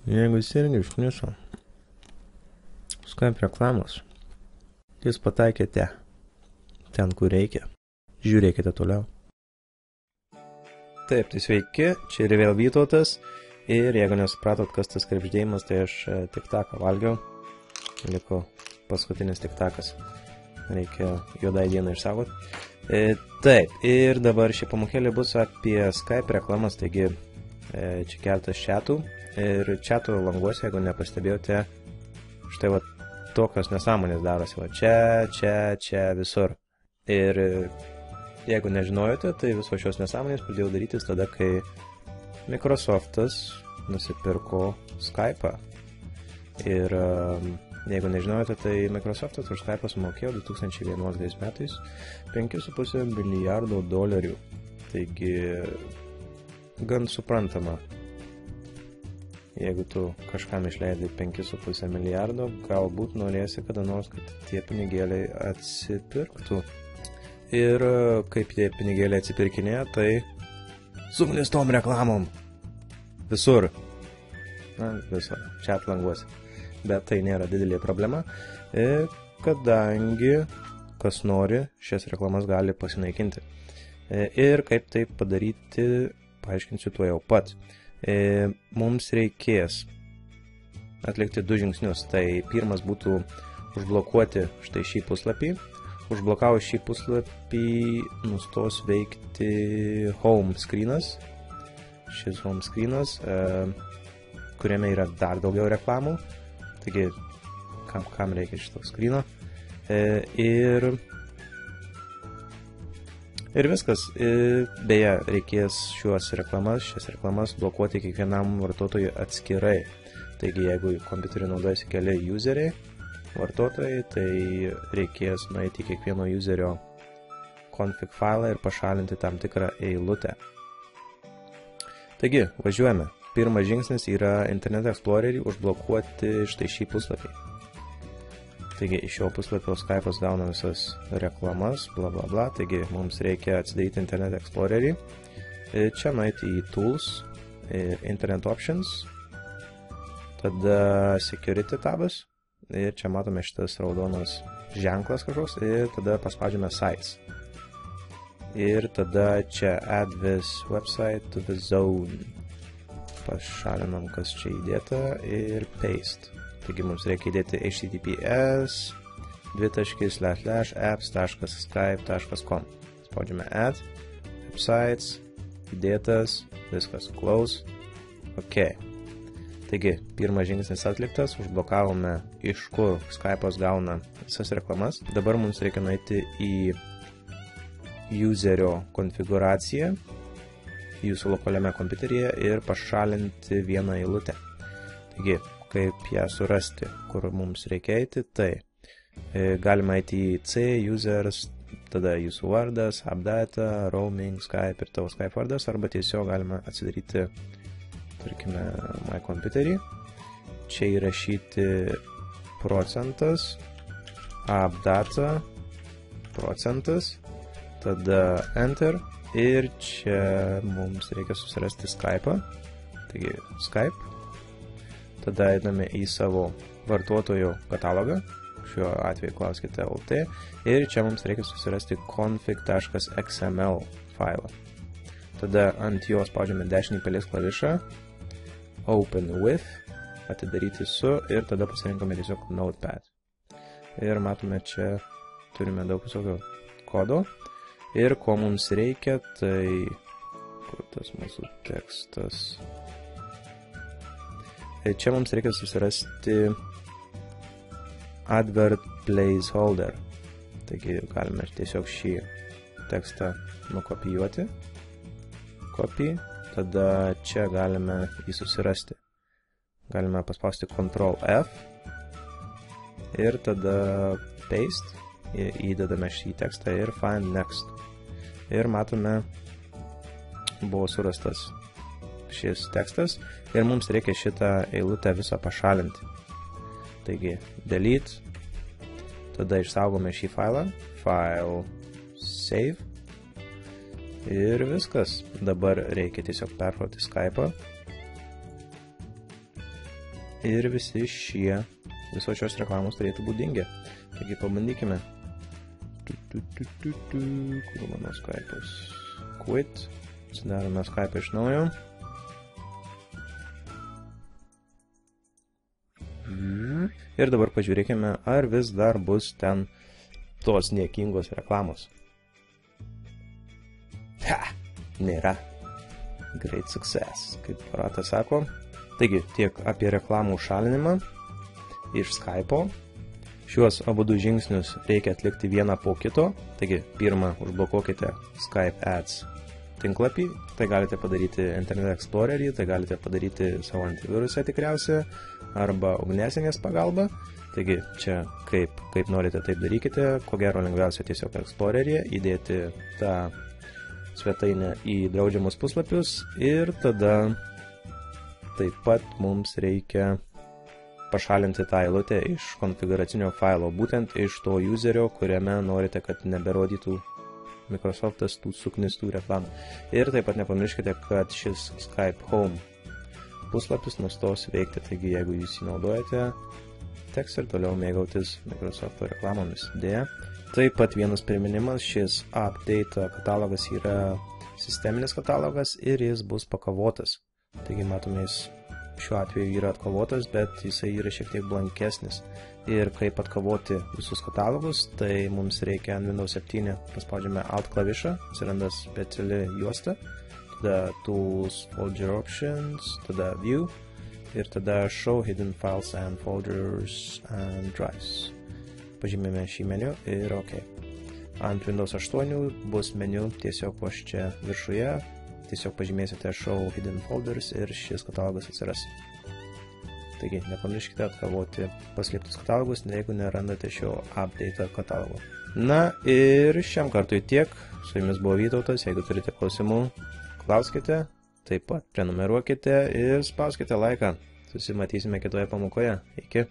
Jeigu jis irgi iškniso Skype reklamos, jūs pataikėte ten, kur reikia. Žiūrėkite toliau. Taip, tai sveiki, čia ir vėl Vytautas. Ir jeigu nesupratot, kas tas krebždėjimas, tai aš tiktaką valgiau. Liko paskutinis tiktakas. Reikia juodai dieną išsaugot. Taip, ir dabar ši pamokėlė bus apie Skype reklamas, taigi čia keltas chatų. Ir chatų languose, jeigu nepastebėjote, štai va tokios nesąmonės darosi. Va čia, visur. Ir jeigu nežinojote, tai visos šios nesąmonės pradėjau darytis tada, kai Microsoftas nusipirko Skype'ą. Ir jeigu nežinojote, tai Microsoftas už Skype'ą sumokėjo 2011 metais $5,5 milijardo. Taigi, gan suprantama. Jeigu tu kažkam išleidai $5,5 milijardo, galbūt norėsi kada nors, kad tie pinigėliai atsipirktų. Ir kaip tie pinigėliai atsipirkinėja, tai su nulistom reklamom. Visur. Na, visur. Chat languose. Bet tai nėra didelė problema, kadangi kas nori, šias reklamas gali pasinaikinti. Ir kaip tai padaryti, paaiškinsiu tuo jau pat. Mums reikės atlikti 2 žingsnius. Tai pirmas būtų užblokuoti štai šį puslapį. Užblokavus šį puslapį nustos veikti home screenas. Šis home screenas, kuriame yra dar daugiau reklamų. Taigi, kam reikia šito screeno. Ir viskas. Beje, reikės šias reklamas blokuoti kiekvienam vartotojui atskirai. Taigi, jeigu kompiuterį naudojasi keli useriai, vartotojai, tai reikės nueiti į kiekvieno userio config failą ir pašalinti tam tikrą eilutę. Taigi, važiuojame. Pirmas žingsnis yra Internet Explorerį užblokuoti štai šį puslapį. Taigi, iš šio puslapio Skype'as gauna visas reklamas, bla bla bla. Taigi, mums reikia atsidaryti Internet Explorerį. Čia nueiti į Tools, Internet Options, tada Security tabas. Ir čia matome šitas raudonas ženklas kažkoks. Ir tada paspaudžiame Sites. Ir tada čia Add this website to the zone. Pašalinam, kas čia įdėta. Ir Paste. Taigi mums reikia įdėti https://apps.skype.com. Spaudžiame Add, Websites, įdėtas, viskas, Close, OK. Taigi, pirmas žingsnis atliktas, užblokavome, iš kur Skype'as gauna visas reklamas. Dabar mums reikia nueiti į userio konfiguraciją jūsų lokaliame kompiuteryje ir pašalinti vieną eilutę. Taigi, kaip ją surasti, kur mums reikia eiti, tai galima eiti į C, users, tada jūsų vardas, updata, roaming, Skype ir tavo Skype vardas, arba tiesiog galima atsidaryti, tarkime, my kompiuterį, čia įrašyti procentas, updata, procentas, tada enter ir čia mums reikia susirasti Skype'ą, taigi Skype. Tada einame į savo vartotojų katalogą, šiuo atveju klauskite LT, ir čia mums reikia susirasti config.xml failą. Tada ant jo spaudžiame dešinį pelės klavišą, open with, atidaryti su, ir tada pasirinkame tiesiog notepad. Ir matome, čia turime daug visokio kodo, ir ko mums reikia, tai kur tas mūsų tekstas. Čia mums reikia susirasti advert placeholder. Taigi galime tiesiog šį tekstą nukopijuoti. Copy. Tada čia galime jį susirasti. Galime paspausti Ctrl F. Ir tada paste. Įdedame šį tekstą ir find next. Ir matome, buvo surastas šis tekstas ir mums reikia šitą eilutę visą pašalinti. Taigi, delete, tada išsaugome šį failą, file, save ir viskas. Dabar reikia tiesiog perkrauti Skype'ą ir visos šios reklamos turėtų būti dingę. Taigi pabandykime. Kur mano Skype'as? Quit. Sudarome Skype'ą iš naujo. Ir dabar pažiūrėkime, ar vis dar bus ten tos niekingos reklamos. Ha! Nėra. Great success, kaip ratas sako. Taigi, tiek apie reklamų šalinimą iš Skype'o. Šiuos abudu žingsnius reikia atlikti vieną po kito. Taigi, pirmą užblokuokite Skype Ads tinklapį. Tai galite padaryti Internet Explorer'į, tai galite padaryti savo antivirusą tikriausiai, arba ugniasinės pagalba. Taigi, čia kaip norite, taip darykite. Ko gero lengviausia tiesiog Explorer'yje įdėti tą svetainę į draudžiamus puslapius ir tada taip pat mums reikia pašalinti tą eilutę iš konfiguracinio failo, būtent iš to userio, kuriame norite, kad neberodytų Microsoftas tų suknistų reklamų. Ir taip pat nepamirškite, kad šis Skype Home puslapis nustos veikti, taigi jeigu jūs jį naudojate, teks ir toliau mėgautis Microsofto reklamomis. Deja. Taip pat vienas priminimas, šis update katalogas yra sisteminis katalogas ir jis bus pakavotas. Taigi matome, jis šiuo atveju yra atkavotas, bet jisai yra šiek tiek blankesnis. Ir kaip atkavoti visus katalogus, tai mums reikia ant Windows 7 paspaudžiame Alt klavišą, atsiranda speciali juosta, tada Tools, Folder Options, tada View ir tada Show Hidden Files and Folders and Drives. Pažymime šį meniu ir OK. Ant Windows 8 bus meniu tiesiog vos čia viršuje, tiesiog pažymėsite Show Hidden Folders ir šis katalogas atsiras. Taigi, nepamirškite atkavoti paslėptus katalogus, jeigu nerandate šio update katalogo. Na ir šiam kartui tiek. Su jumis buvo Vytautas. Jeigu turite klausimų, klauskite, taip pat prenumeruokite ir spauskite laiką. Susimatysime kitoje pamokoje. Iki.